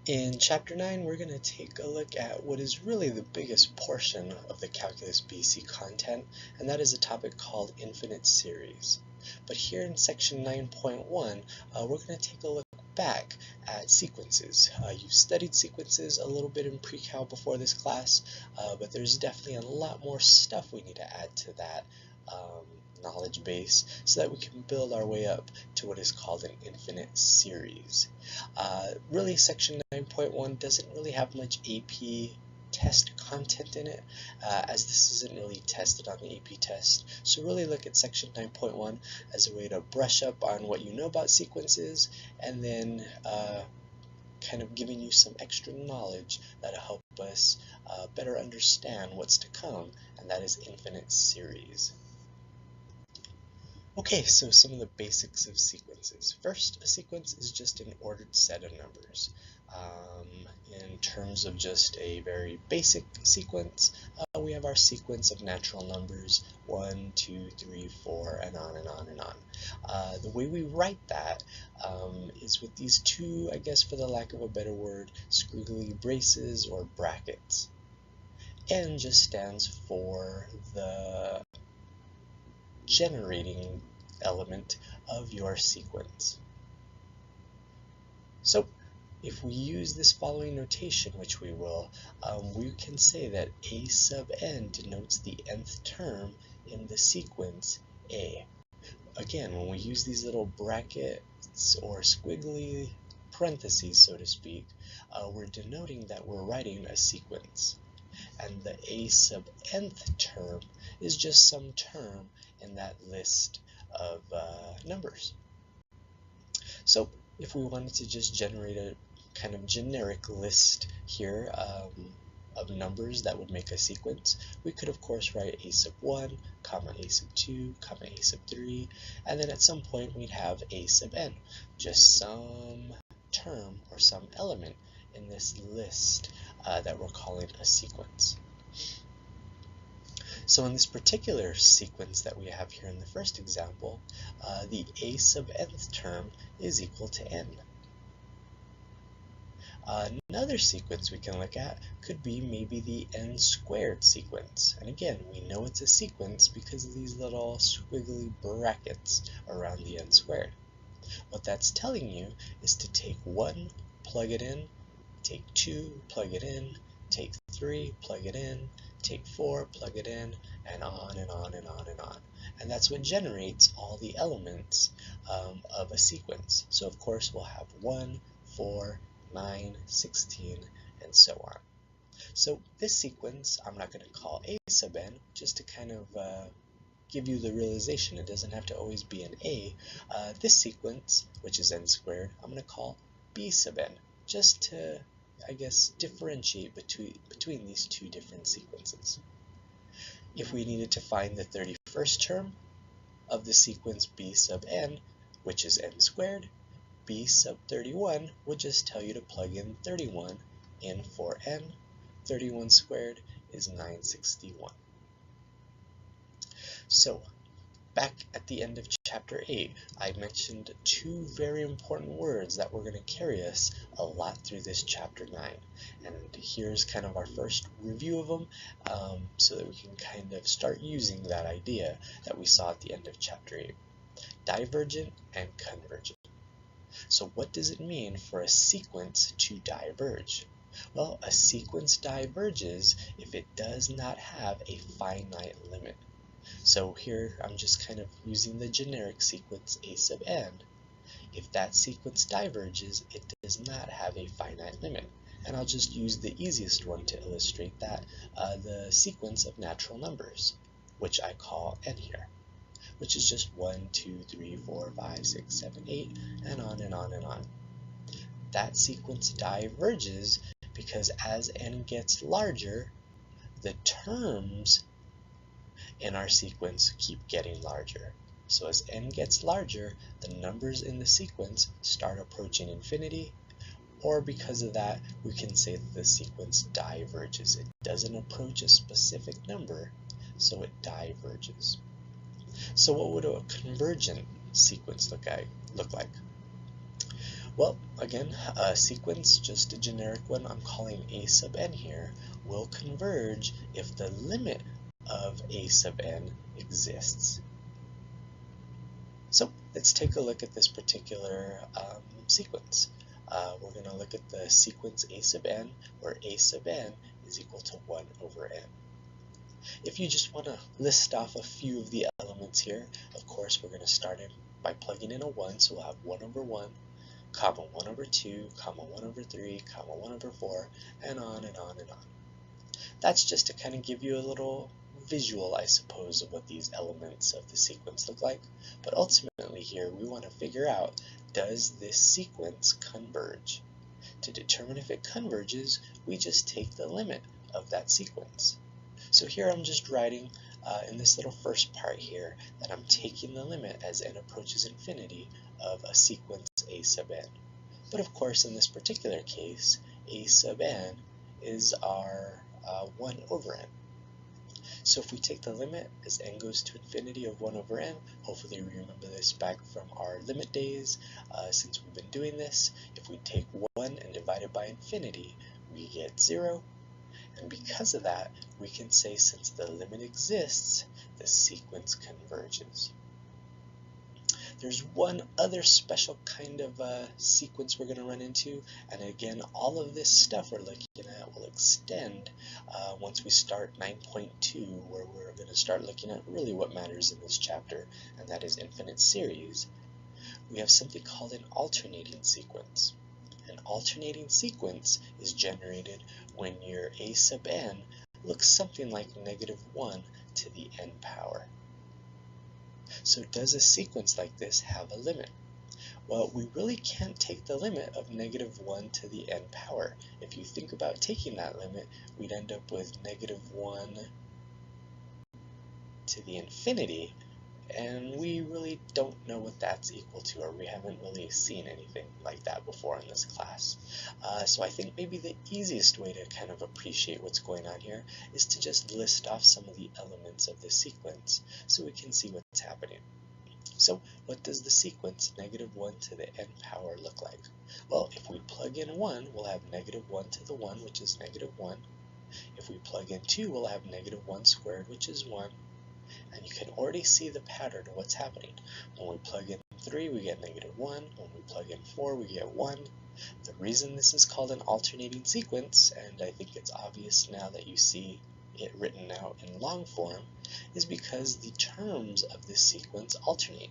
In Chapter 9, we're going to take a look at what is really the biggest portion of the Calculus BC content, and that is a topic called infinite series. But here in Section 9.1, we're going to take a look back at sequences. You've studied sequences a little bit in pre-cal before this class, but there's definitely a lot more stuff we need to add to that knowledge base so that we can build our way up to what is called an infinite series. Really, Section 9.1 doesn't really have much AP test content in it, as this isn't really tested on the AP test. So really look at Section 9.1 as a way to brush up on what you know about sequences, and then kind of giving you some extra knowledge that'll help us better understand what's to come, and that is infinite series. Okay, so some of the basics of sequences. First, a sequence is just an ordered set of numbers. In terms of just a very basic sequence, we have our sequence of natural numbers, 1, 2, 3, 4, and on and on and on. The way we write that is with these two, I guess for the lack of a better word, squiggly braces or brackets. N just stands for the generating element of your sequence. So if we use this following notation, which we will, we can say that a sub n denotes the nth term in the sequence A. Again, when we use these little brackets or squiggly parentheses, so to speak, we're denoting that we're writing a sequence. And the a sub nth term is just some term in that list of numbers. So if we wanted to just generate a kind of generic list here of numbers that would make a sequence, we could of course write a sub 1, comma a sub 2, comma a sub 3, and then at some point we'd have a sub n, just some term or some element in this list that we're calling a sequence. So in this particular sequence that we have here in the first example, the a sub nth term is equal to n. Another sequence we can look at could be maybe the n squared sequence. And again, we know it's a sequence because of these little squiggly brackets around the n squared. What that's telling you is to take 1, plug it in, take 2, plug it in, take 3, plug it in, take 4, plug it in, and on and on and on and on. And that's what generates all the elements of a sequence. So of course we'll have 1, 4, 9, 16, and so on. So this sequence I'm not going to call a sub n, just to kind of give you the realization it doesn't have to always be an a. This sequence, which is n squared, I'm going to call b sub n, just to, I guess, differentiate between these two different sequences. If we needed to find the 31st term of the sequence b sub n, which is n squared, b sub 31 would just tell you to plug in 31 in for n. 31 squared is 961. So back at the end of chapter 8, I mentioned two very important words that were going to carry us a lot through this chapter 9. And here's kind of our first review of them so that we can kind of start using that idea that we saw at the end of chapter 8. Divergent and convergent. So what does it mean for a sequence to diverge? Well, a sequence diverges if it does not have a finite limit. So here I'm just kind of using the generic sequence a sub n. If that sequence diverges, it does not have a finite limit. And I'll just use the easiest one to illustrate that, the sequence of natural numbers, which I call n here, which is just 1, 2, 3, 4, 5, 6, 7, 8, and on and on and on. That sequence diverges because as n gets larger, the terms in our sequence keep getting larger. So as n gets larger, the numbers in the sequence start approaching infinity, or because of that, we can say that the sequence diverges. It doesn't approach a specific number, so it diverges. So what would a convergent sequence look like? Well, again, a sequence, just a generic one I'm calling a sub n here, will converge if the limit of a sub n exists. So let's take a look at this particular sequence. We're going to look at the sequence a sub n, where a sub n is equal to 1 over n. If you just want to list off a few of the elements here, of course we're going to start in by plugging in a 1, so we'll have 1 over 1, comma 1 over 2, comma 1 over 3, comma 1 over 4, and on and on and on. That's just to kind of give you a little visual, I suppose, of what these elements of the sequence look like. But ultimately here, we want to figure out, does this sequence converge? To determine if it converges, we just take the limit of that sequence. So here I'm just writing in this little first part here that I'm taking the limit as n approaches infinity of a sequence a sub n. But of course, in this particular case, a sub n is our 1 over n. So if we take the limit as n goes to infinity of 1 over n, hopefully we remember this back from our limit days since we've been doing this. If we take 1 and divide it by infinity, we get 0. And because of that, we can say since the limit exists, the sequence converges. There's one other special kind of sequence we're going to run into, and again, all of this stuff we're looking at will extend once we start 9.2, where we're going to start looking at really what matters in this chapter, and that is infinite series. We have something called an alternating sequence. An alternating sequence is generated when your a sub n looks something like -1 to the n power. So does a sequence like this have a limit? Well, we really can't take the limit of -1 to the n power. If you think about taking that limit, we'd end up with -1 to the infinity, and we really don't know what that's equal to, or we haven't really seen anything like that before in this class. So I think maybe the easiest way to kind of appreciate what's going on here is to just list off some of the elements of the sequence so we can see what's happening. So what does the sequence -1 to the n power look like? Well, if we plug in 1, we'll have -1 to the 1, which is -1. If we plug in 2, we'll have -1 squared, which is 1. And you can already see the pattern of what's happening. When we plug in 3, we get -1. When we plug in 4, we get 1. The reason this is called an alternating sequence, and I think it's obvious now that you see it written out in long form, is because the terms of this sequence alternate.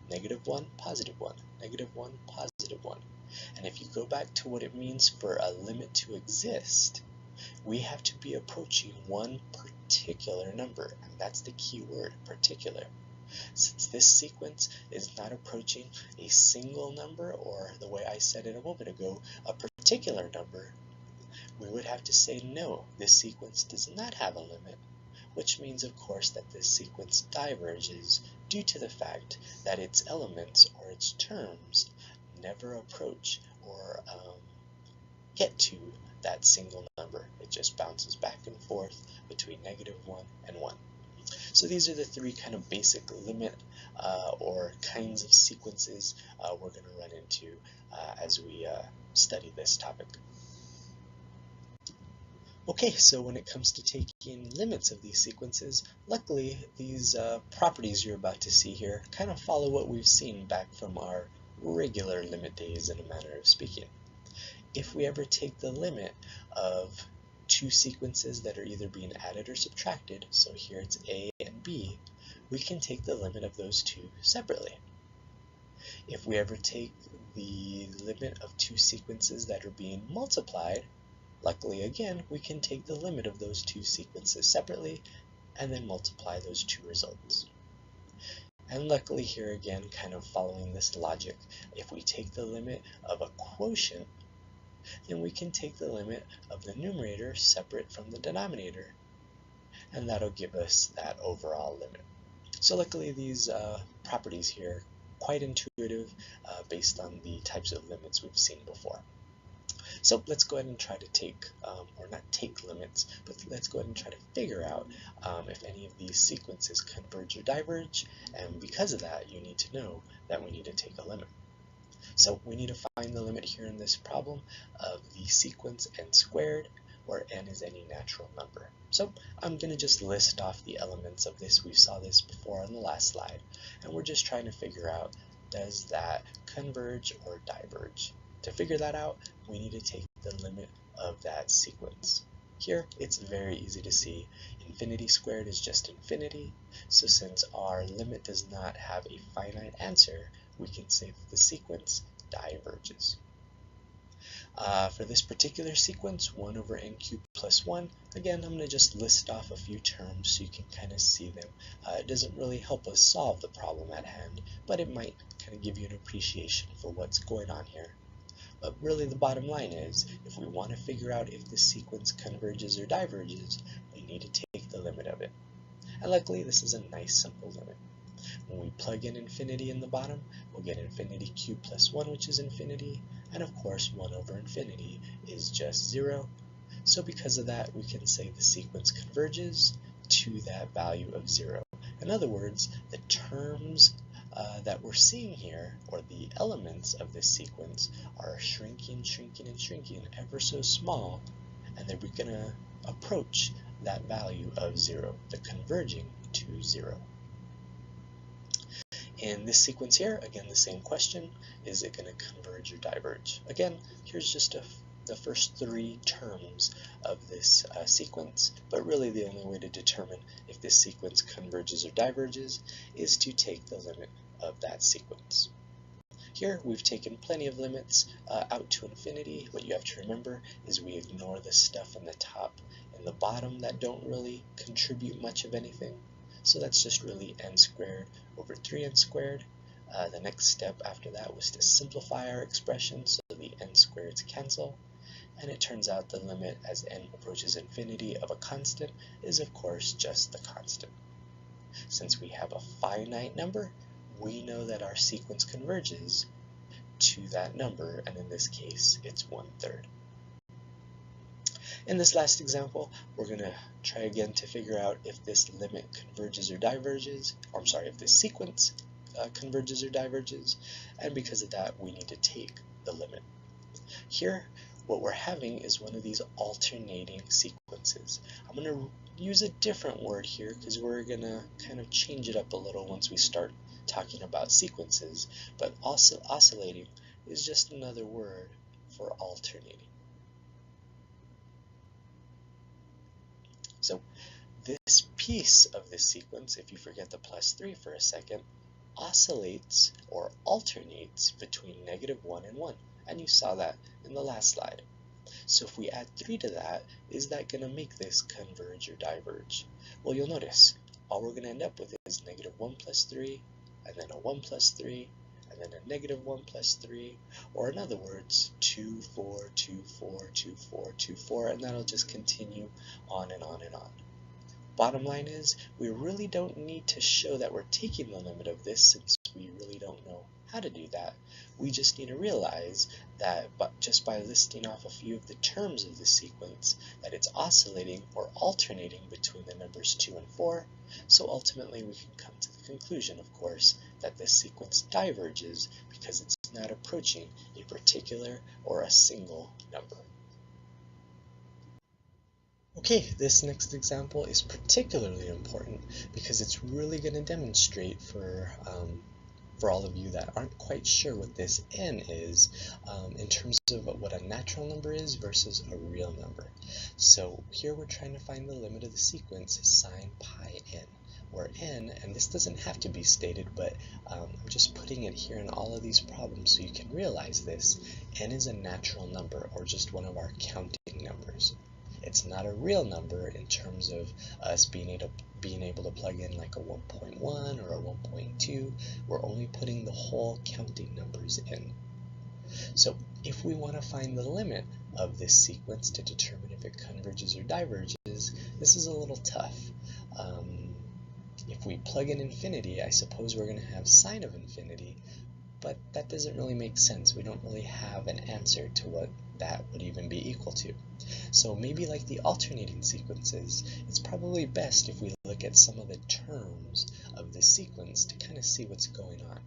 -1, +1, -1, +1. And if you go back to what it means for a limit to exist, we have to be approaching one particular number, and that's the key word, particular. Since this sequence is not approaching a single number, or the way I said it a moment ago, a particular number, we would have to say no, this sequence does not have a limit, which means of course that this sequence diverges due to the fact that its elements or its terms never approach or get to that single number. It just bounces back and forth between -1 and 1. So these are the three kind of basic limit or kinds of sequences we're going to run into as we study this topic. Okay, so when it comes to taking limits of these sequences, luckily these properties you're about to see here kind of follow what we've seen back from our regular limit days, in a manner of speaking. If we ever take the limit of two sequences that are either being added or subtracted, so here it's A and B, we can take the limit of those two separately. If we ever take the limit of two sequences that are being multiplied, luckily again, we can take the limit of those two sequences separately and then multiply those two results. And luckily here again, kind of following this logic, if we take the limit of a quotient, then we can take the limit of the numerator separate from the denominator, and that'll give us that overall limit. So luckily these properties here quite intuitive based on the types of limits we've seen before. So let's go ahead and try to take, or not take limits, but let's go ahead and try to figure out if any of these sequences converge or diverge, and because of that you need to know that we need to take a limit. So we need to find the limit here in this problem of the sequence n squared, where n is any natural number. So I'm going to just list off the elements of this. We saw this before on the last slide, and we're just trying to figure out, does that converge or diverge? To figure that out, we need to take the limit of that sequence. Here, it's very easy to see. Infinity squared is just infinity, so since our limit does not have a finite answer, we can say that the sequence diverges. For this particular sequence, 1 over n cubed plus 1, again, I'm going to just list off a few terms so you can kind of see them. It doesn't really help us solve the problem at hand, but it might kind of give you an appreciation for what's going on here. But really the bottom line is, if we want to figure out if this sequence converges or diverges, we need to take the limit of it. And luckily, this is a nice simple limit. When we plug in infinity in the bottom, we'll get infinity cubed plus 1, which is infinity, and of course 1 over infinity is just 0. So because of that, we can say the sequence converges to that value of 0. In other words, the terms that we're seeing here, or the elements of this sequence, are shrinking, shrinking, and shrinking ever so small, and they're going to approach that value of 0, the converging to 0. In this sequence here, again, the same question, is it going to converge or diverge? Again, here's just the first 3 terms of this sequence, but really the only way to determine if this sequence converges or diverges is to take the limit of that sequence. Here we've taken plenty of limits out to infinity. What you have to remember is we ignore the stuff in the top and the bottom that don't really contribute much of anything. So that's just really n squared over 3n squared. The next step after that was to simplify our expression so the n squareds cancel. And it turns out the limit as n approaches infinity of a constant is of course just the constant. Since we have a finite number, we know that our sequence converges to that number, and in this case, it's 1/3. In this last example, we're going to try again to figure out if this limit converges or diverges, or I'm sorry, if this sequence converges or diverges, and because of that, we need to take the limit. Here, what we're having is one of these alternating sequences. I'm going to use a different word here because we're going to kind of change it up a little once we start talking about sequences, but also oscillating is just another word for alternating. So this piece of this sequence, if you forget the plus 3 for a second, oscillates or alternates between -1 and 1, and you saw that in the last slide. So if we add 3 to that, is that going to make this converge or diverge? Well, you'll notice all we're going to end up with is -1 plus 3, and then a 1 plus 3, and then a -1 plus 3, or in other words, 2, 4, 2, 4, 2, 4, 2, 4, and that'll just continue on and on and on. Bottom line is, we really don't need to show that we're taking the limit of this since we really don't know how to do that. We just need to realize that just by listing off a few of the terms of the sequence, that it's oscillating or alternating between the numbers 2 and 4, so ultimately we can come to the conclusion, of course, that this sequence diverges because it's not approaching a particular or a single number. Okay, this next example is particularly important because it's really going to demonstrate for all of you that aren't quite sure what this n is in terms of what a natural number is versus a real number. So here we're trying to find the limit of the sequence sine pi n, where n, and this doesn't have to be stated, but I'm just putting it here in all of these problems so you can realize this, n is a natural number or just one of our counting numbers. It's not a real number in terms of us being able to plug in like a 1.1 or a 1.2. We're only putting the whole counting numbers in. So if we want to find the limit of this sequence to determine if it converges or diverges, this is a little tough. If we plug in infinity, I suppose we're going to have sine of infinity, but that doesn't really make sense. We don't really have an answer to what that would even be equal to. So maybe like the alternating sequences, it's probably best if we look at some of the terms of the sequence to kind of see what's going on.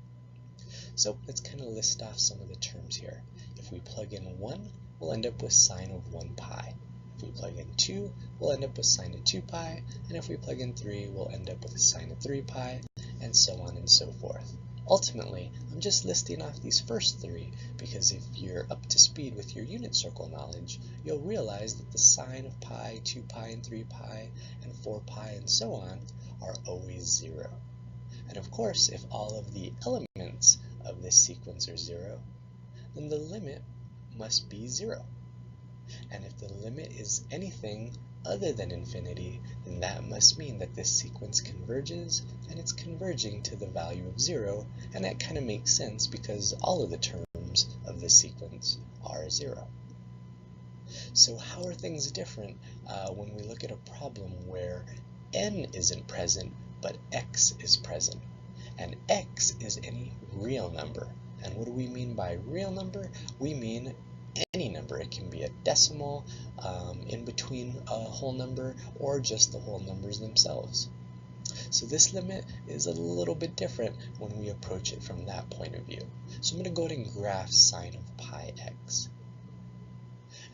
So let's kind of list off some of the terms here. If we plug in 1, we'll end up with sine of 1 pi. If we plug in 2, we'll end up with sine of 2 pi, and if we plug in 3, we'll end up with sine of 3 pi, and so on and so forth. Ultimately, I'm just listing off these first three because if you're up to speed with your unit circle knowledge, you'll realize that the sine of pi, 2 pi, and 3 pi, and 4 pi, and so on are always 0. And of course, if all of the elements of this sequence are 0, then the limit must be 0. And if the limit is anything other than infinity, then that must mean that this sequence converges, and it's converging to the value of 0, and that kind of makes sense because all of the terms of this sequence are 0. So how are things different when we look at a problem where n isn't present, but x is present? And x is any real number. And what do we mean by real number? We mean any number. It can be a decimal, in between a whole number, or just the whole numbers themselves. So this limit is a little bit different when we approach it from that point of view. So I'm going to go ahead and graph sine of pi x.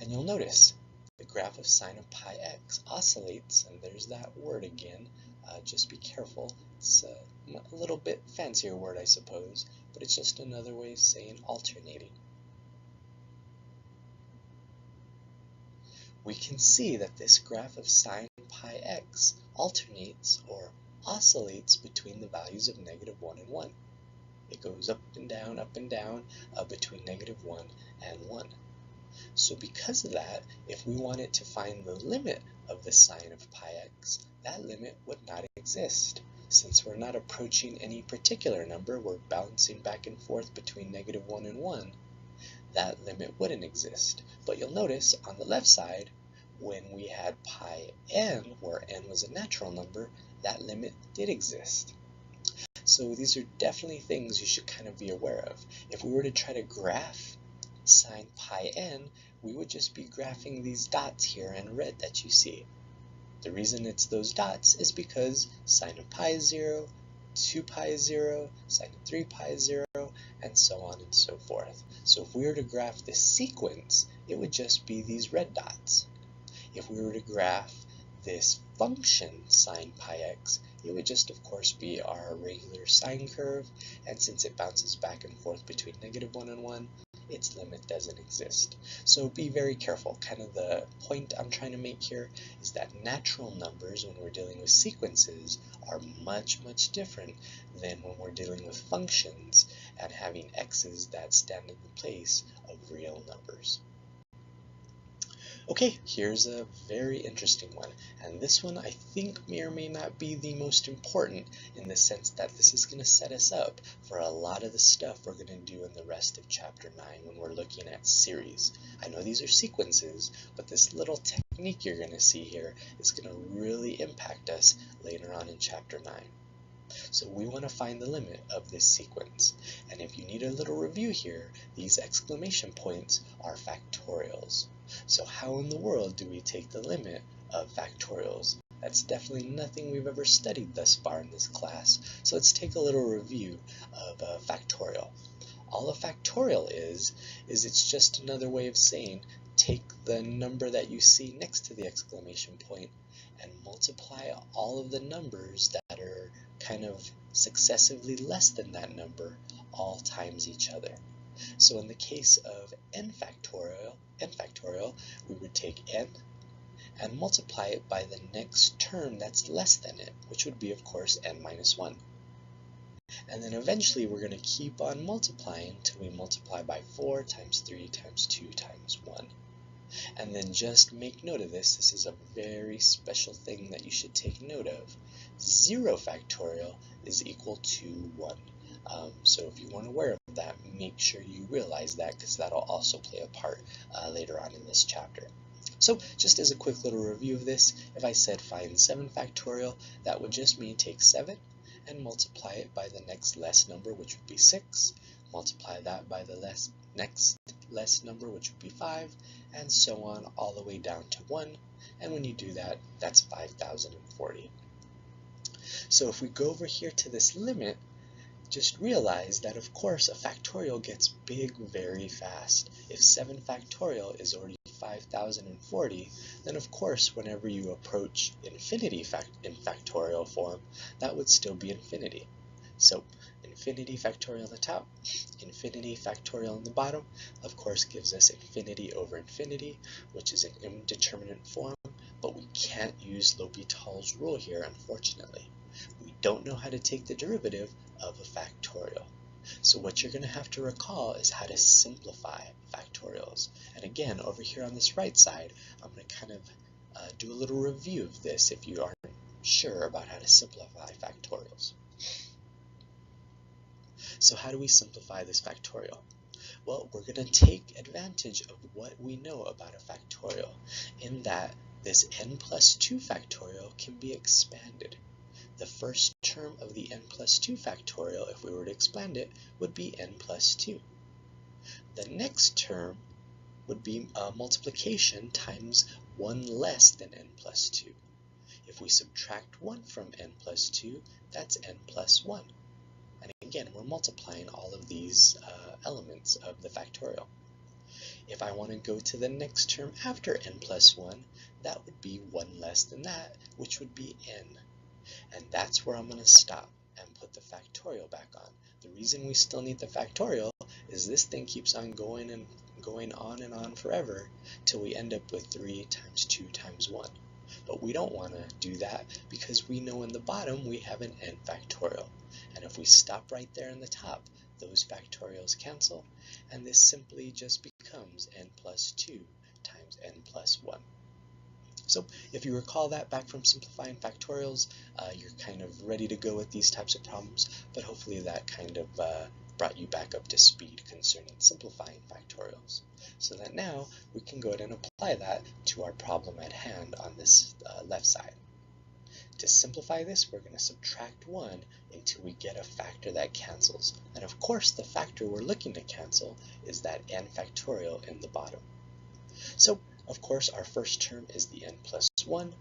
And you'll notice the graph of sine of pi x oscillates, and there's that word again. Just be careful. It's a little bit fancier word, I suppose, but it's just another way of saying alternating. We can see that this graph of sine pi x alternates or oscillates between the values of -1 and 1. It goes up and down between -1 and 1. So because of that, if we wanted to find the limit of the sine of pi x, that limit would not exist. Since we're not approaching any particular number, we're bouncing back and forth between -1 and 1, that limit wouldn't exist. But you'll notice on the left side, when we had pi n, where n was a natural number, that limit did exist. So these are definitely things you should kind of be aware of. If we were to try to graph sine pi n, we would just be graphing these dots here in red that you see. The reason it's those dots is because sine of pi is 0, 2 pi is 0, sine of 3 pi is 0, and so on and so forth. So if we were to graph this sequence, it would just be these red dots. If we were to graph this function sine pi x, it would just of course be our regular sine curve, and since it bounces back and forth between -1 and 1, its limit doesn't exist. So be very careful. Kind of the point I'm trying to make here is that natural numbers, when we're dealing with sequences, are much, much different than when we're dealing with functions and having x's that stand in the place of real numbers. Okay, here's a very interesting one, and this one I think may or may not be the most important in the sense that this is going to set us up for a lot of the stuff we're going to do in the rest of Chapter 9 when we're looking at series. I know these are sequences, but this little technique you're going to see here is going to really impact us later on in Chapter 9. So we want to find the limit of this sequence. And if you need a little review here, these exclamation points are factorials. So how in the world do we take the limit of factorials? That's definitely nothing we've ever studied thus far in this class. So let's take a little review of a factorial. All a factorial is it's just another way of saying take the number that you see next to the exclamation point and multiply all of the numbers that are kind of successively less than that number all times each other. So in the case of n factorial, we would take n and multiply it by the next term that's less than it, which would be, of course, n minus 1. And then eventually we're going to keep on multiplying until we multiply by 4 times 3 times 2 times 1. And then just make note of this. This is a very special thing that you should take note of. 0 factorial is equal to 1. So if you weren't aware of that, make sure you realize that because that'll also play a part later on in this chapter. So just as a quick little review of this, if I said find 7 factorial, that would just mean take 7 and multiply it by the next less number, which would be 6. Multiply that by the next less number, which would be 5, and so on all the way down to 1. And when you do that, that's 5040. So if we go over here to this limit, just realize that of course a factorial gets big very fast. If 7 factorial is already 5040, then of course whenever you approach infinity in factorial form, that would still be infinity. So infinity factorial on the top, infinity factorial on the bottom, of course gives us infinity over infinity, which is an indeterminate form, but we can't use L'Hopital's rule here, unfortunately. We don't know how to take the derivative of a factorial. So what you're going to have to recall is how to simplify factorials. And again, over here on this right side, I'm going to kind of do a little review of this if you aren't sure about how to simplify factorials. So how do we simplify this factorial? Well, we're going to take advantage of what we know about a factorial, in that this n plus 2 factorial can be expanded. The first term of the n plus 2 factorial, if we were to expand it, would be n plus 2. The next term would be multiplication times 1 less than n plus 2. If we subtract 1 from n plus 2, that's n plus 1. And again, we're multiplying all of these elements of the factorial. If I want to go to the next term after n plus 1, that would be 1 less than that, which would be n. And that's where I'm going to stop and put the factorial back on. The reason we still need the factorial is this thing keeps on going on and on forever till we end up with 3 times 2 times 1. But we don't want to do that because we know in the bottom we have an n factorial. And if we stop right there in the top, those factorials cancel, and this simply just becomes n plus 2 times n plus 1. So if you recall that back from simplifying factorials, you're kind of ready to go with these types of problems, but hopefully that kind of brought you back up to speed concerning simplifying factorials. So that now we can go ahead and apply that to our problem at hand on this left side. To simplify this, we're going to subtract 1 until we get a factor that cancels. And of course, the factor we're looking to cancel is that n factorial in the bottom. So, of course, our first term is the n plus 1.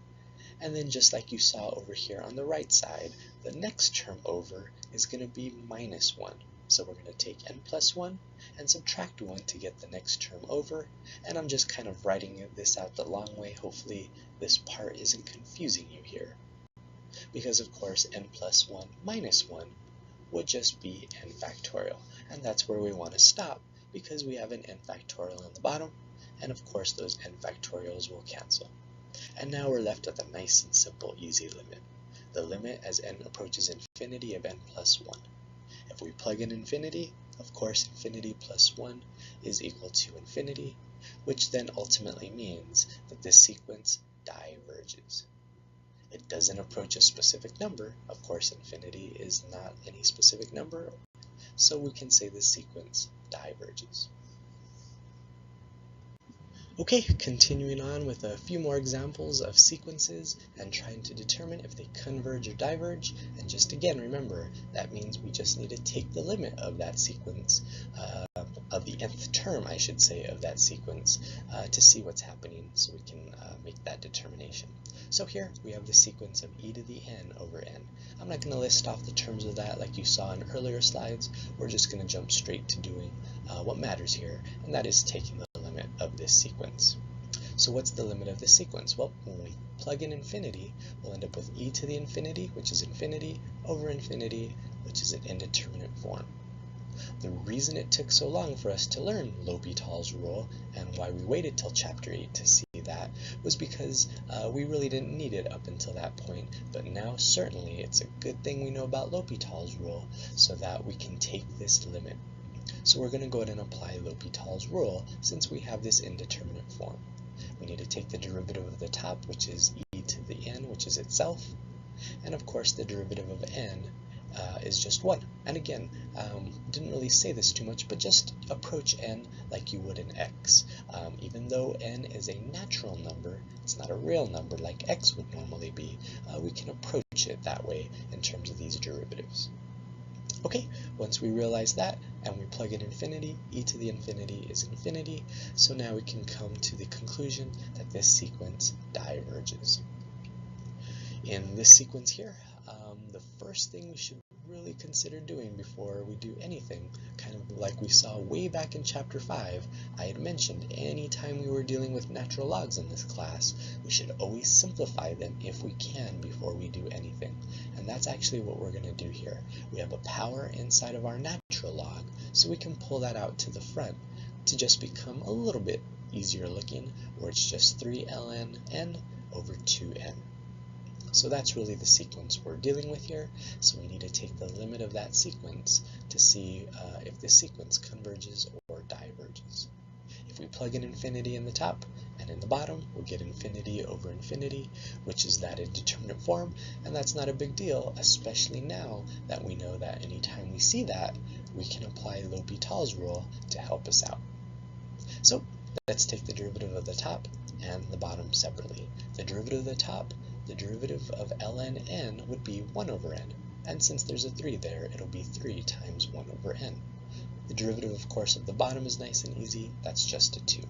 And then just like you saw over here on the right side, the next term over is going to be minus 1. So we're going to take n plus 1 and subtract 1 to get the next term over. And I'm just kind of writing this out the long way. Hopefully this part isn't confusing you here. Because of course n plus 1 minus 1 would just be n factorial. And that's where we want to stop because we have an n factorial on the bottom. And of course those n factorials will cancel. And now we're left with a nice and simple easy limit. The limit as n approaches infinity of n plus 1. If we plug in infinity, of course infinity plus 1 is equal to infinity, which then ultimately means that this sequence diverges. It doesn't approach a specific number. Of course infinity is not any specific number, so we can say this sequence diverges. Okay, continuing on with a few more examples of sequences and trying to determine if they converge or diverge. And just again, remember, that means we just need to take the limit of that sequence, of the nth term, I should say, of that sequence to see what's happening so we can make that determination. So here we have the sequence of e to the n over n. I'm not going to list off the terms of that like you saw in earlier slides. We're just going to jump straight to doing what matters here, and that is taking the limit of this sequence. So what's the limit of this sequence? Well, when we plug in infinity, we'll end up with e to the infinity, which is infinity, over infinity, which is an indeterminate form. The reason it took so long for us to learn L'Hopital's rule, and why we waited till chapter 8 to see that, was because we really didn't need it up until that point, but now certainly it's a good thing we know about L'Hopital's rule so that we can take this limit. So we're going to go ahead and apply L'Hopital's rule since we have this indeterminate form. We need to take the derivative of the top, which is e to the n, which is itself, and of course the derivative of n is just 1. And again, didn't really say this too much, but just approach n like you would in x. Even though n is a natural number, it's not a real number like x would normally be, we can approach it that way in terms of these derivatives. Okay, once we realize that and we plug in infinity, e to the infinity is infinity, so now we can come to the conclusion that this sequence diverges. In this sequence here, the first thing we should really really consider doing before we do anything, kind of like we saw way back in chapter 5, I had mentioned anytime we were dealing with natural logs in this class, we should always simplify them if we can before we do anything. And that's actually what we're going to do here. We have a power inside of our natural log, so we can pull that out to the front to just become a little bit easier looking, where it's just 3 ln n over 2n. So that's really the sequence we're dealing with here. So we need to take the limit of that sequence to see if the sequence converges or diverges. If we plug in infinity in the top and in the bottom, we'll get infinity over infinity, which is that indeterminate form, and that's not a big deal, especially now that we know that anytime we see that, we can apply L'Hopital's rule to help us out. So let's take the derivative of the top and the bottom separately. The derivative of the top, the derivative of ln n would be 1 over n, and since there's a 3 there, it'll be 3 times 1 over n. The derivative, of course, of the bottom is nice and easy, that's just a 2.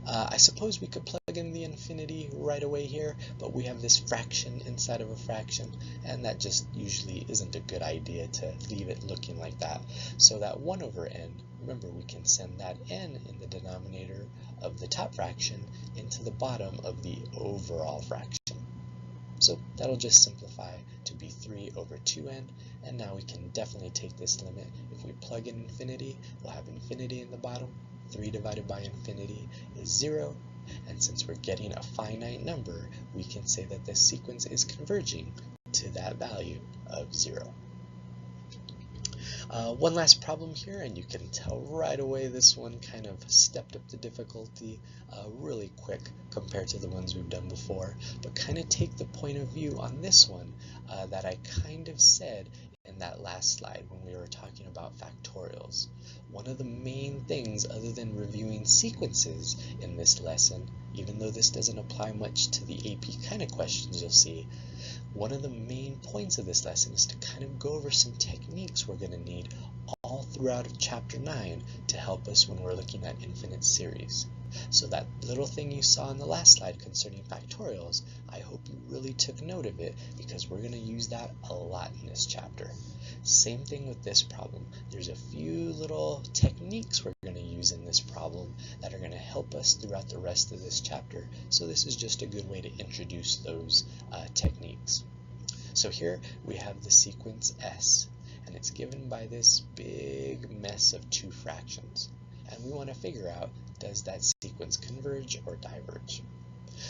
I suppose we could plug in the infinity right away here, but we have this fraction inside of a fraction, and that just usually isn't a good idea to leave it looking like that. So that 1 over n, remember we can send that n in the denominator of the top fraction into the bottom of the overall fraction. So that'll just simplify to be 3 over 2n, and now we can definitely take this limit. If we plug in infinity, we'll have infinity in the bottom. 3 divided by infinity is 0, and since we're getting a finite number, we can say that the sequence is converging to that value of 0. One last problem here, and you can tell right away this one kind of stepped up the difficulty really quick compared to the ones we've done before, but kind of take the point of view on this one that I kind of said in that last slide when we were talking about factorials. One of the main things, other than reviewing sequences in this lesson, even though this doesn't apply much to the AP kind of questions you'll see, one of the main points of this lesson is to kind of go over some techniques we're going to need all throughout chapter 9 to help us when we're looking at infinite series. So that little thing you saw in the last slide concerning factorials, I hope you really took note of it, because we're going to use that a lot in this chapter. Same thing with this problem. There's a few little techniques we're going to use in this problem that are going to help us throughout the rest of this chapter. So this is just a good way to introduce those techniques. So here we have the sequence S, and it's given by this big mess of 2 fractions. And we want to figure out, does that sequence converge or diverge?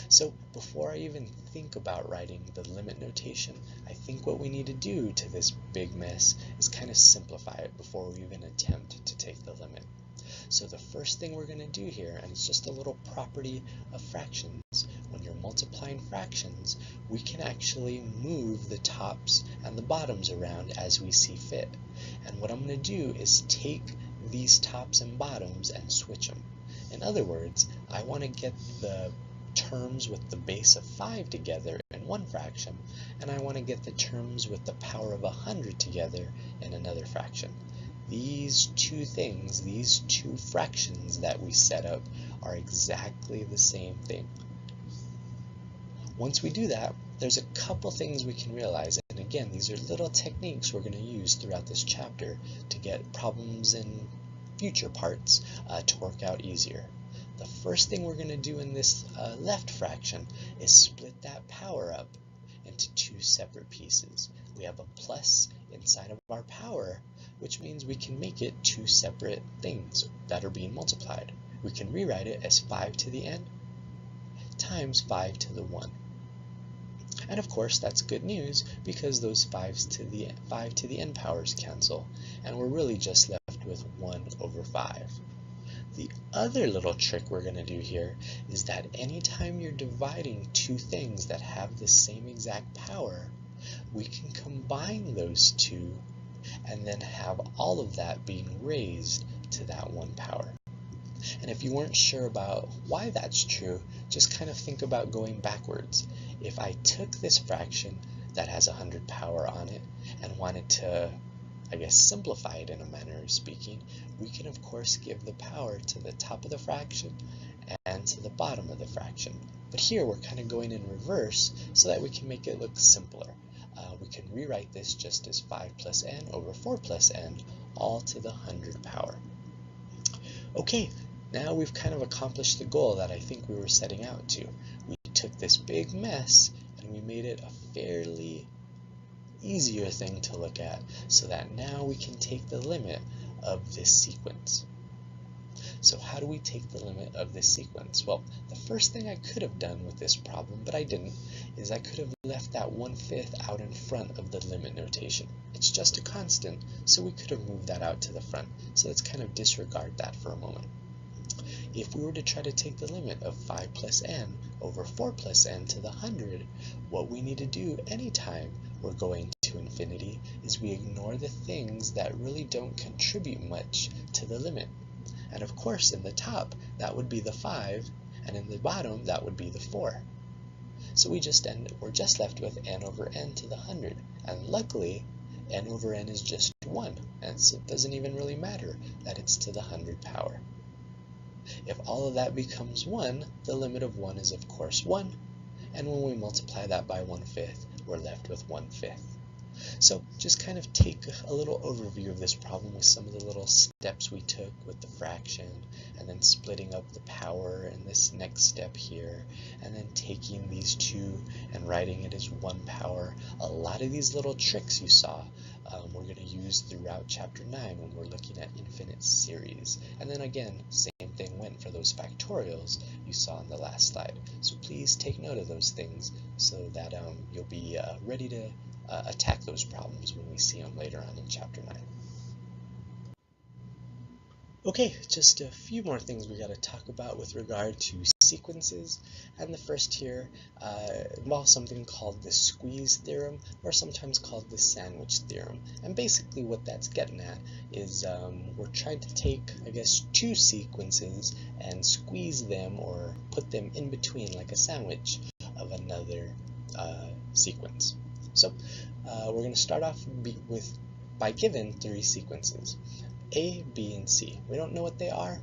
So before I even think about writing the limit notation, I think what we need to do to this big mess is kind of simplify it before we even attempt to take the limit. So the first thing we're going to do here, and it's just a little property of fractions, when you're multiplying fractions, we can actually move the tops and the bottoms around as we see fit. And what I'm going to do is take these tops and bottoms and switch them. In other words, I want to get the terms with the base of 5 together in one fraction, and I want to get the terms with the power of 100 together in another fraction. These two things, these two fractions that we set up, are exactly the same thing. Once we do that, there's a couple things we can realize, and again, these are little techniques we're going to use throughout this chapter to get problems in future parts to work out easier. The first thing we're going to do in this left fraction is split that power up into 2 separate pieces. We have a plus inside of our power, which means we can make it 2 separate things that are being multiplied. We can rewrite it as 5 to the n times 5 to the 1. And of course that's good news, because those 5 to the n powers cancel, and we're really just left with 1 over 5. The other little trick we're going to do here is that anytime you're dividing 2 things that have the same exact power, we can combine those 2 and then have all of that being raised to that 1 power. And if you weren't sure about why that's true, just kind of think about going backwards. If I took this fraction that has 100 power on it and wanted to, I guess, simplify it in a manner of speaking, we can of course give the power to the top of the fraction and to the bottom of the fraction. But here we're kind of going in reverse so that we can make it look simpler. we can rewrite this just as 5 plus n over 4 plus n, all to the 100 power. Okay, now we've kind of accomplished the goal that I think we were setting out to. We took this big mess and we made it a fairly easier thing to look at, so that now we can take the limit of this sequence. So how do we take the limit of this sequence? Well, the first thing I could have done with this problem, but I didn't, is I could have left that 1/5 out in front of the limit notation. It's just a constant, so we could have moved that out to the front. So let's kind of disregard that for a moment. If we were to try to take the limit of 5 plus n over 4 plus n to the 100, what we need to do anytime we're going to infinity is we ignore the things that really don't contribute much to the limit. And of course, in the top, that would be the 5, and in the bottom, that would be the 4. So we're just left with n over n to the 100, and luckily, n over n is just 1, and so it doesn't even really matter that it's to the 100 power. If all of that becomes 1, the limit of 1 is of course 1, and when we multiply that by 1/5, we're left with 1/5. So just kind of take a little overview of this problem with some of the little steps we took with the fraction, and then splitting up the power in this next step here, and then taking these two and writing it as 1 power. A lot of these little tricks you saw we're going to use throughout chapter 9 when we're looking at infinite series. And then again, same thing went for those factorials you saw on the last slide. So please take note of those things so that you'll be ready to attack those problems when we see them later on in chapter 9. Okay, just a few more things we got to talk about with regard to sequences, and the first here involves something called the squeeze theorem, or sometimes called the sandwich theorem. And basically what that's getting at is we're trying to take, I guess, two sequences and squeeze them or put them in between like a sandwich of another sequence. So we're going to start off by given 3 sequences. A, B, and C. We don't know what they are,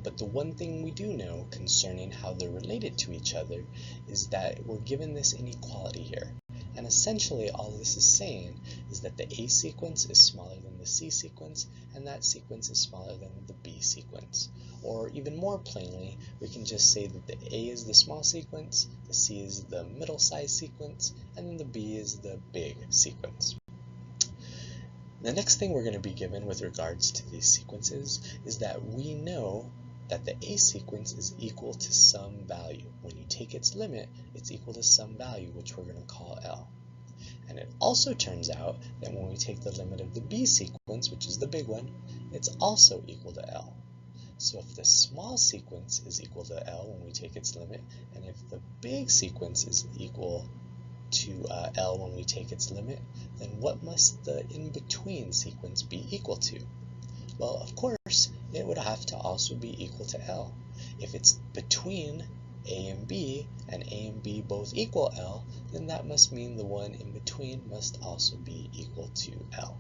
but the one thing we do know concerning how they're related to each other is that we're given this inequality here. And essentially all this is saying is that the A sequence is smaller than the C sequence, and that sequence is smaller than the B sequence. Or even more plainly, we can just say that the A is the small sequence, the C is the middle-sized sequence, and then the B is the big sequence. The next thing we're going to be given with regards to these sequences is that we know that the A sequence is equal to some value. When you take its limit, it's equal to some value, which we're going to call L. And it also turns out that when we take the limit of the B sequence, which is the big one, it's also equal to L. So if the small sequence is equal to L when we take its limit, and if the big sequence is equal to L when we take its limit, then what must the in-between sequence be equal to? Well, of course, it would have to also be equal to L. If it's between A and B both equal L, then that must mean the one in between must also be equal to L.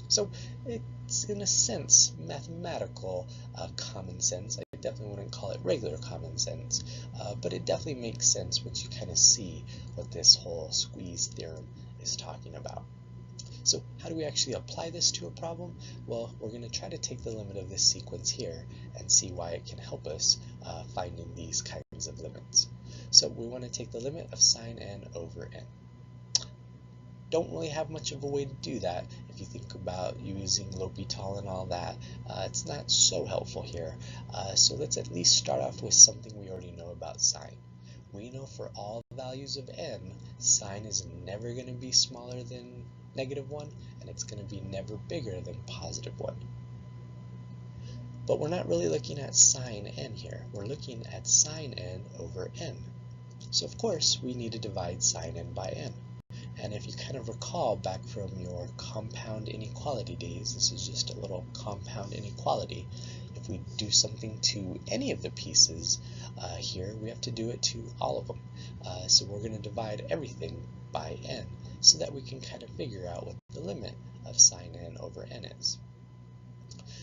So it's, in a sense, mathematical common sense. I definitely wouldn't call it regular common sense, but it definitely makes sense once you kind of see what this whole squeeze theorem is talking about. So how do we actually apply this to a problem? Well, we're going to try to take the limit of this sequence here and see why it can help us finding these kinds of limits. So we want to take the limit of sine n over n. Don't really have much of a way to do that. If you think about using L'Hopital and all that, it's not so helpful here. So let's at least start off with something we already know about sine. We know for all values of n, sine is never going to be smaller than -1, and it's going to be never bigger than +1. But we're not really looking at sine n here. We're looking at sine n over n. So of course, we need to divide sine n by n. And if you kind of recall back from your compound inequality days, this is just a little compound inequality. If we do something to any of the pieces here, we have to do it to all of them. So we're going to divide everything by n so that we can kind of figure out what the limit of sine n over n is.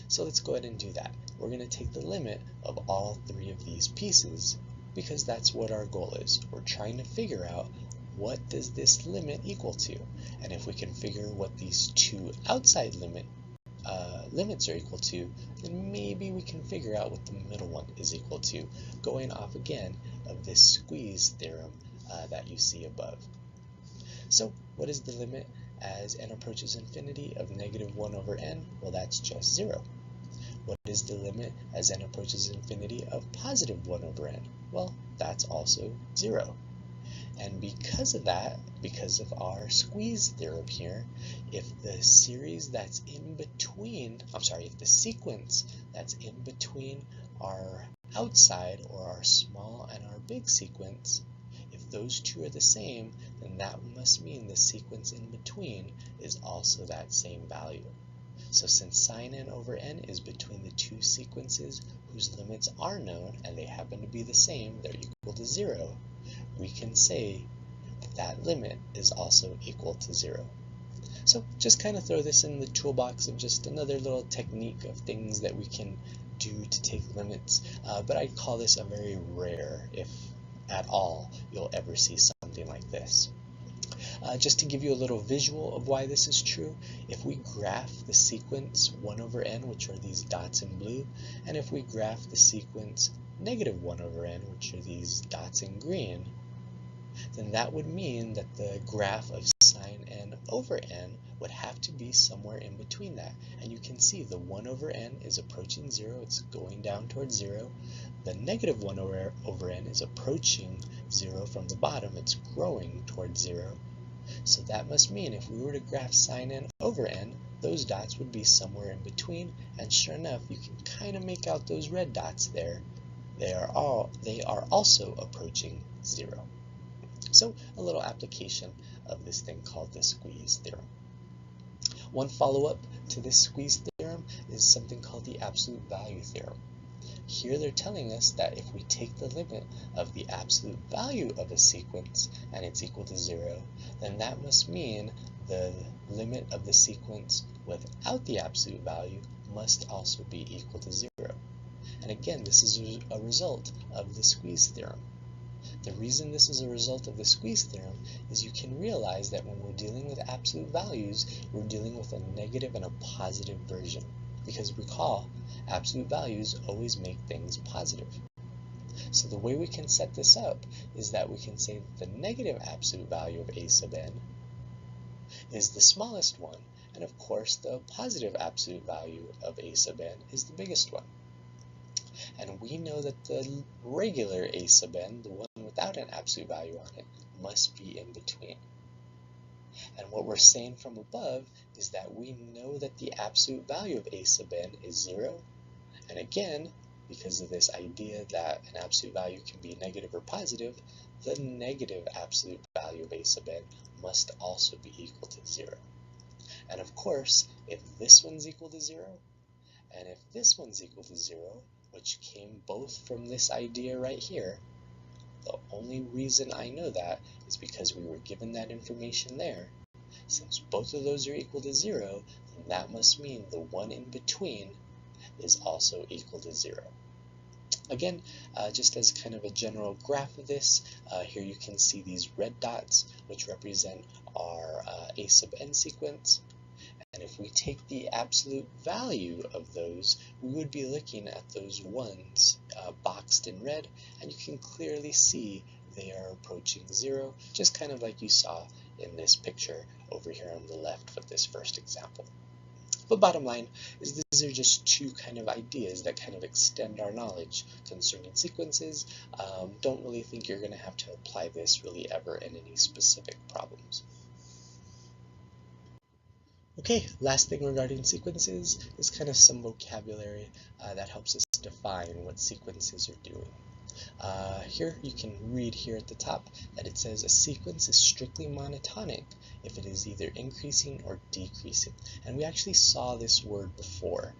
So let's go ahead and do that. We're going to take the limit of all 3 of these pieces because that's what our goal is. We're trying to figure out what does this limit equal to? And if we can figure what these two outside limits are equal to, then maybe we can figure out what the middle one is equal to, going off again of this squeeze theorem that you see above. So what is the limit as n approaches infinity of -1 over n? Well, that's just 0. What is the limit as n approaches infinity of +1 over n? Well, that's also 0. And because of that, because of our squeeze theorem here, if the series that's in between, if the sequence that's in between our outside or our small and our big sequence, if those two are the same, then that must mean the sequence in between is also that same value. So since sine n over n is between the two sequences whose limits are known and they happen to be the same, they're equal to 0, we can say that that limit is also equal to 0. So just kind of throw this in the toolbox of just another little technique of things that we can do to take limits, but I call this a very rare, if at all, you'll ever see something like this. Just to give you a little visual of why this is true, if we graph the sequence 1 over n, which are these dots in blue, and if we graph the sequence -1 over n, which are these dots in green, then that would mean that the graph of sine n over n would have to be somewhere in between that. And you can see the 1 over n is approaching 0, it's going down towards 0. The -1 over n is approaching 0 from the bottom, it's growing towards 0. So that must mean if we were to graph sine n over n, those dots would be somewhere in between, and sure enough, you can kind of make out those red dots there. They are also approaching 0. So a little application of this thing called the squeeze theorem. One follow-up to this squeeze theorem is something called the absolute value theorem. Here they're telling us that if we take the limit of the absolute value of a sequence and it's equal to 0, then that must mean the limit of the sequence without the absolute value must also be equal to 0. And again, this is a result of the squeeze theorem. The reason this is a result of the squeeze theorem is you can realize that when we're dealing with absolute values, we're dealing with a negative and a positive version. Because recall, absolute values always make things positive. So the way we can set this up is that we can say that the negative absolute value of a sub n is the smallest one, and of course the positive absolute value of a sub n is the biggest one. And we know that the regular a sub n, the one without an absolute value on it, must be in between. And what we're saying from above is that we know that the absolute value of a sub n is 0. And again, because of this idea that an absolute value can be negative or positive, the negative absolute value of a sub n must also be equal to 0. And of course, if this one's equal to 0, and if this one's equal to 0, which came both from this idea right here, the only reason I know that is because we were given that information there. Since both of those are equal to 0, then that must mean the one in between is also equal to 0. Again, just as kind of a general graph of this, here you can see these red dots, which represent our a sub n sequence. And if we take the absolute value of those, we would be looking at those ones boxed in red, and you can clearly see they are approaching 0, just kind of like you saw in this picture over here on the left of this first example. But bottom line is these are just two kind of ideas that kind of extend our knowledge concerning sequences. Don't really think you're going to have to apply this really ever in any specific problems. Okay, last thing regarding sequences is kind of some vocabulary that helps us define what sequences are doing. Here you can read here at the top that it says a sequence is strictly monotonic if it is either increasing or decreasing. And we actually saw this word before,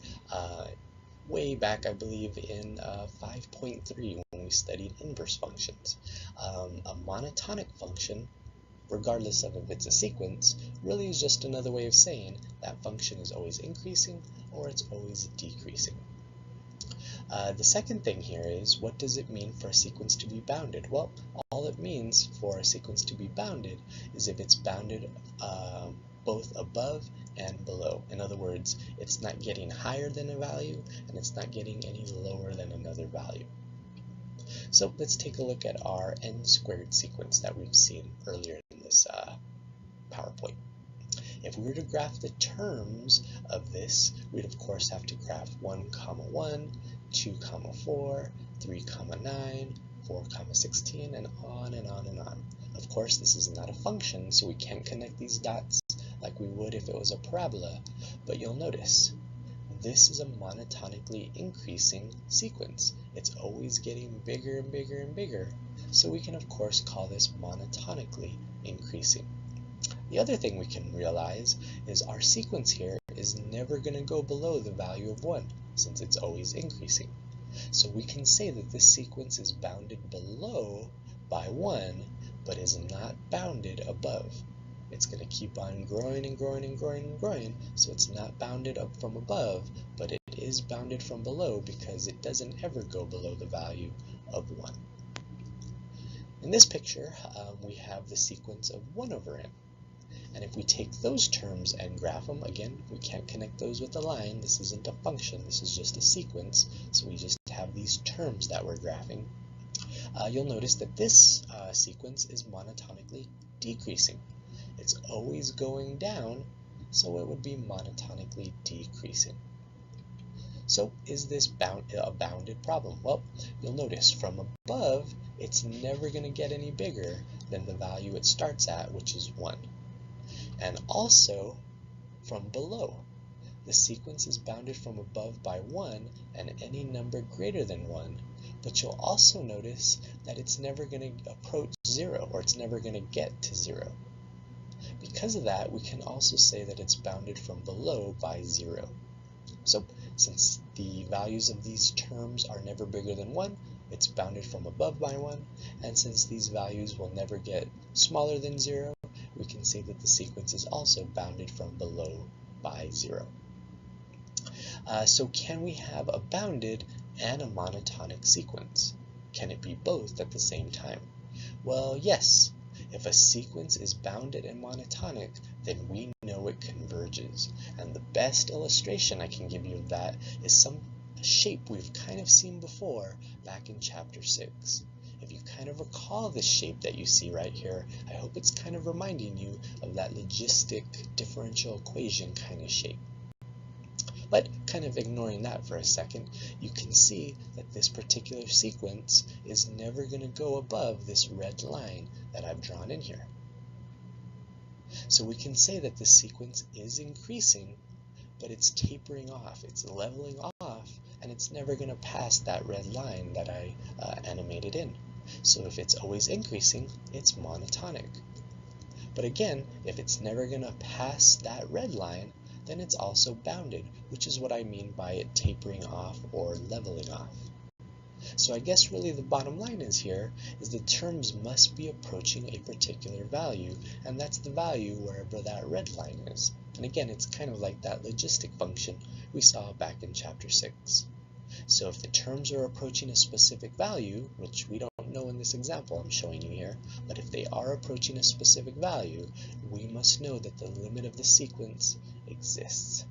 way back I believe in 5.3 when we studied inverse functions. A monotonic function, regardless of if it's a sequence, really is just another way of saying that function is always increasing or it's always decreasing. The second thing here is, what does it mean for a sequence to be bounded? Well, all it means for a sequence to be bounded is if it's bounded both above and below. In other words, it's not getting higher than a value and it's not getting any lower than another value. So let's take a look at our n squared sequence that we've seen earlier in this PowerPoint. If we were to graph the terms of this, we'd of course have to graph 1, 1, 2, 4, 3, 9, 4, 16, and on and on and on. Of course, this is not a function, so we can't connect these dots like we would if it was a parabola, but you'll notice this is a monotonically increasing sequence. It's always getting bigger and bigger and bigger, so we can of course call this monotonically increasing. The other thing we can realize is our sequence here is never going to go below the value of 1, since it's always increasing. So we can say that this sequence is bounded below by 1, but is not bounded above. It's going to keep on growing and growing and growing and growing, so it's not bounded up from above, but it is bounded from below because it doesn't ever go below the value of 1. In this picture, we have the sequence of 1 over n. And if we take those terms and graph them, again, we can't connect those with a line. This isn't a function, this is just a sequence, so we just have these terms that we're graphing. You'll notice that this sequence is monotonically decreasing. It's always going down, so it would be monotonically decreasing. So is this a bounded problem? Well, you'll notice from above, it's never going to get any bigger than the value it starts at, which is 1. And also from below. The sequence is bounded from above by 1 and any number greater than 1, but you'll also notice that it's never going to approach 0, or it's never going to get to 0. Because of that, we can also say that it's bounded from below by 0. So since the values of these terms are never bigger than 1, it's bounded from above by 1, and since these values will never get smaller than 0, we can say that the sequence is also bounded from below by 0. So can we have a bounded and a monotonic sequence? Can it be both at the same time? Well, yes. If a sequence is bounded and monotonic, then we know it converges. And the best illustration I can give you of that is some shape we've kind of seen before back in chapter 6. If you kind of recall this shape that you see right here, I hope it's kind of reminding you of that logistic differential equation kind of shape. But kind of ignoring that for a second, you can see that this particular sequence is never going to go above this red line that I've drawn in here. So we can say that the sequence is increasing, but it's tapering off, it's leveling off, and it's never going to pass that red line that I animated in. So if it's always increasing, it's monotonic. But again, if it's never going to pass that red line, then it's also bounded, which is what I mean by it tapering off or leveling off. So I guess really the bottom line is here is the terms must be approaching a particular value, and that's the value wherever that red line is. And again, it's kind of like that logistic function we saw back in chapter 6. So if the terms are approaching a specific value, which we don't know in this example I'm showing you here, but if they are approaching a specific value, we must know that the limit of the sequence exists.